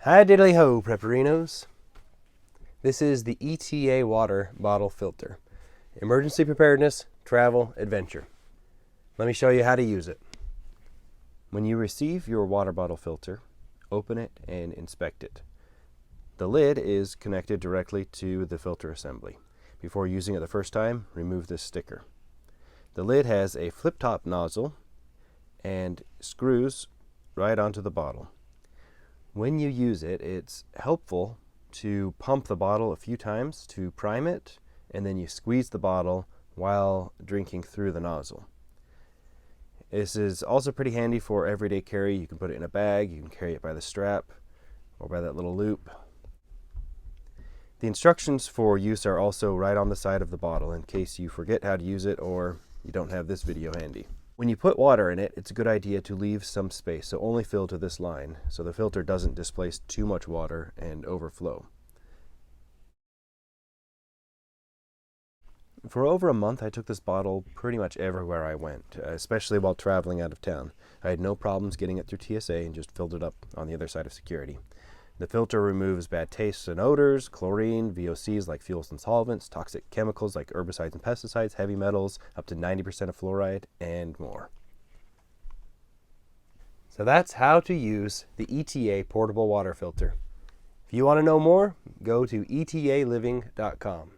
Hi diddly ho, Prepperinos. This is the ETA water bottle filter. Emergency preparedness, travel, adventure. Let me show you how to use it. When you receive your water bottle filter, open it and inspect it. The lid is connected directly to the filter assembly. Before using it the first time, remove this sticker. The lid has a flip-top nozzle and screws right onto the bottle. When you use it, it's helpful to pump the bottle a few times to prime it, and then you squeeze the bottle while drinking through the nozzle. This is also pretty handy for everyday carry. You can put it in a bag, you can carry it by the strap or by that little loop. The instructions for use are also right on the side of the bottle in case you forget how to use it or you don't have this video handy. When you put water in it, it's a good idea to leave some space, so only fill to this line so the filter doesn't displace too much water and overflow. For over a month, I took this bottle pretty much everywhere I went, especially while traveling out of town. I had no problems getting it through TSA and just filled it up on the other side of security. The filter removes bad tastes and odors, chlorine, VOCs like fuels and solvents, toxic chemicals like herbicides and pesticides, heavy metals, up to 90% of fluoride, and more. So that's how to use the ETA portable water filter. If you want to know more, go to etaliving.com.